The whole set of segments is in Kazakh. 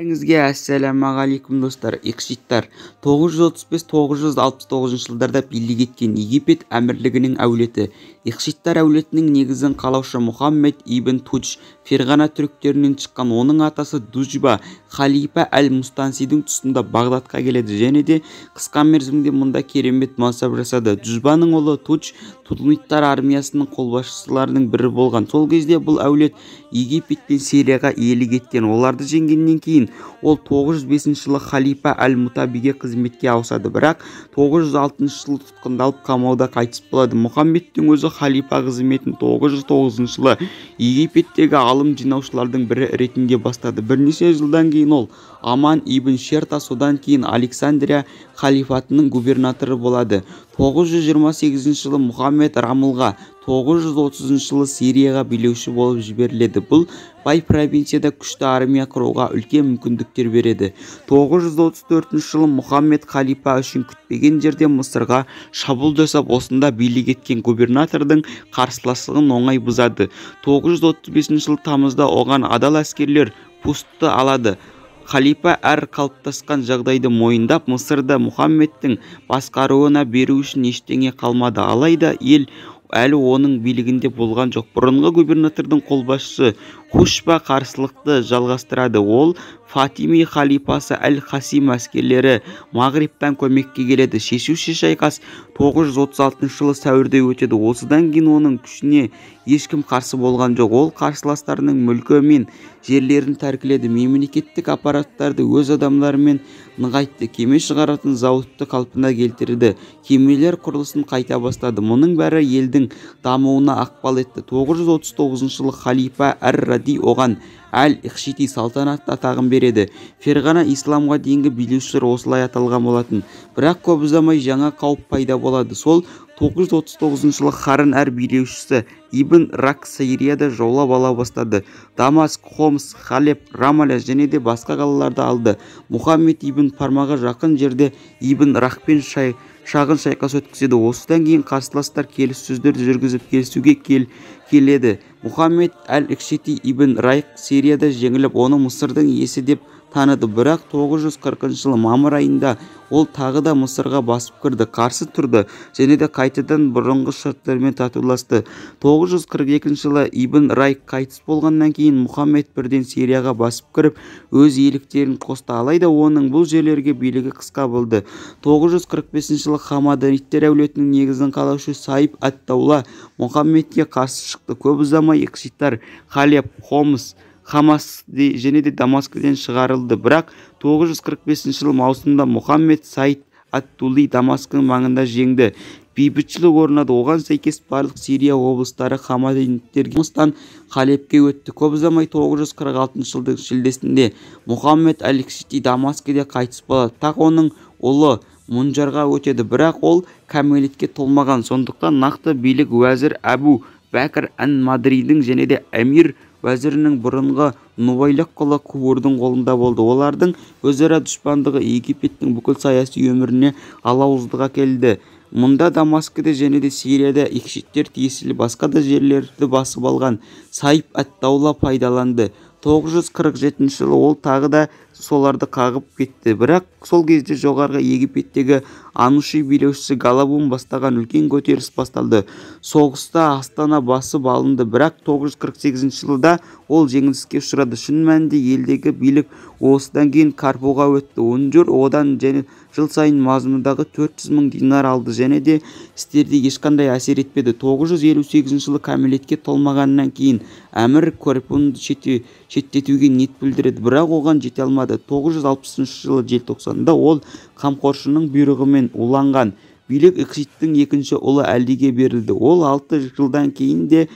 Assalamualaikum достар. Икшиттар 935-969 жылдарда билік еткен Египет әмірлігінің әулеті. Икшиттар әулетінің негізін қалаушы Мұхаммед ибн Тудж Ферғана түріктерінен шыққан. Оның атасы Дужба халифа әл-Мустансидің тұсында Бағдадқа келеді және де қысқа мерзімде мұнда керемет мансап жасады. Дужбаның ұлы Тудж Тутмидтар армиясының қолбасшыларының бірі болған. Сол кезде бұл әулет Египет пен Сирияға иелік еткен. Оларды жеңгеннен кейін ол 905 жылы халифа әл-Мутабиге қызметке ауысады, бірақ 906 жылы тұтқындалып қамауда қайтыс болады. Мұхаммедтің өзі халифа қызметін 909 жылы Египеттегі алым жинаушылардың бірі ретінде бастады. Бірнеше жылдан кейін ол Аман ибн Шерта, содан кейін Александрия халифатының губернаторы болады. 928 жылы Мұхаммед Рамылға, 930 жылы Сирияға билеуші болып жіберіледі. Бұл бай провинцияда күшті армия құруға үлкен мүмкіндіктер береді. 934 жылы Мұхаммед халифа үшін күтпеген жерде Мысырға шабуыл жасап, осында билік еткен губернатордың қарсыластығын оңай бұзады. 935 жылы тамызда оған адал әскерлер Пустты алады. Халифа әр қалыптасқан жағдайды мойындап, Мысырда Мұхаммедтің басқаруына беру үшін ештеңе қалмады. Алайда ел әлі оның билігінде болған жоқ. Бұрынғы губернатордың қолбасшысы Хушба қарсылықты жалғастырады. Ол Фатими халифасы Әл-Хасим әскерлері Мағриптан көмекке келеді. Шешуші шайқас 936 жылы сәуірде өтеді. Осыдан кейін оның күшіне ешкім қарсы болған жоқ. Ол қарсыластарының мүлкі мен жерлерін тәркіледі. Мемлекеттік аппараттарды өз адамдарымен нығайтты. Кеме шығаратын зауытты қалпына келтірді. Кемелер құрылысын қайта бастады. Мұның бәрі елдің дамуына ықпал етті. 939 жылы халифа Әр-Ради оған Әл-Ихшити салтанатты атағын береді. Ферғана исламға дейінгі билеушілер осылай аталған болатын. Бірақ көп ұзамай жаңа қауіп пайда болады. Сол 939 жылы Харын әр билеушісі Ибн Рак Сирияда жаулап ала бастады. Дамаск, Хомс, Халеб, Рамаля және де басқа қалаларды алды. Мұхаммед ибн Пармаға жақын жерде Ибн Ракпен шағын шайқас өткізеді. Осыдан кейін қарсыластар келіссөздерді жүргізіп келісуге келеді. Мұхаммед Әл-Ихшити ибн Райқ Сирияда жеңіліп, оны Мысырдың иесі деп таныды. Бірақ 940 жылы мамыр айында ол тағы да Мысырға басып кірді, қарсы тұрды және де қайтадан бұрынғы шарттармен татуласты. 942 жылы Ибн Райқ қайтыс болғаннан кейін Мұхаммед бірден Сирияға басып кіріп, өз иеліктерін қосты. Алайда оның бұл жерлерге билігі қысқа болды. 945 жылы Хамаданиттер әулетінің негізін қалаушы Сайб ат-Таула Мұхаммедке қарсы шықты. Көп ұзамай Икшиттар, Халеб, Хомс, Хамас және де Дамаскіден шығарылды. Бірақ 945 жылы маусымда Мұхаммед Сайд ат-Тули Дамаскінің маңында жеңді. Бейбітшілік орнады. Оған сәйкес барлық Сирия облыстары Хамадиниттерге Хомстан Халебке өтті. Көп ұзамай 946 жылдың шілдесінде Мұхаммед Әл-Ихшити Дамаскіде қайтыс болады. Тақ оның ұлы Мұнжарға өтеді, бірақ ол кәмелетке толмаған. Сондықтан нақты билік уәзір Әбу Бәкір ән-Мадридің және де әмір уәзірінің бұрынғы Нубайлық құлы Куурдың қолында болды. Олардың өзара дұшпандығы Египеттің бүкіл саяси өміріне алауыздық әкелді. Мұнда Дамаскіде және де Сирияда Икшиттер тиесілі басқа да жерлерді басып алған Сайб ат-Таула пайдаланды. 947 жылы ол тағы да соларды қағып кетті. Бірақ сол кезде жоғарғы Египеттегі Ануши билеушісі Галабун бастаған үлкен көтеріліс басталды. Соғыста Астана басып алынды, бірақ 948 жылда ол жеңіліске ұшырады. Шын мәнінде елдегі билік осыдан кейін Карбуға өтті. Унжур одан және жыл сайын мазмұндағы 400 мың динар алды және де істерде ешқандай әсер етпеді. 958 жылы кәмелетке толмағаннан кейін әмір Корпунды шеттетуге ниет білдіреді, бірақ оған жете алмады. 960 жылы желтоқсанда ол қамқоршының бұйрығымен уланған. Билік Икшиттің екінші ұлы Әлдиге берілді. Ол 6 жылдан кейін де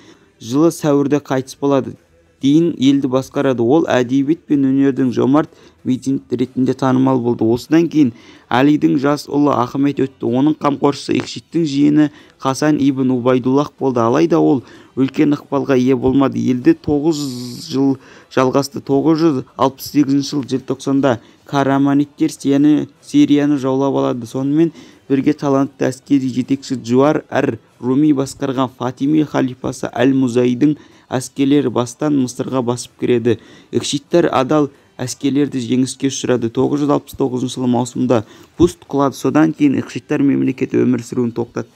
жылы сәуірде қайтыс болады. Дейін елді басқарады. Ол әдебиет пен өнердің жомарт меценат ретінде танымал болды. Осыдан кейін Әлидің жас ұлы Ахмет өтті. Оның қамқоршысы Икшиттің жиені Хасан ибн Убайдуллах болды. Алайда ол үлкен ықпалға ие болмады. Елді 9 жыл жалғасты. 968 жыл желтоқсанда Караманиттер Сирияны жаулап алады. Сонымен бірге талантты әскери жетекші Джуар әр-Руми басқарған Фатими халифасы Әл-Музайдың әскерлері бастан Мысырға басып кіреді. Икшиттер адал әскерлері жеңіске ұшырады. 969 жылы маусымда пуст құлады. Содан кейін Ихшиттар мемлекеті өмір сүруін тоқтатты.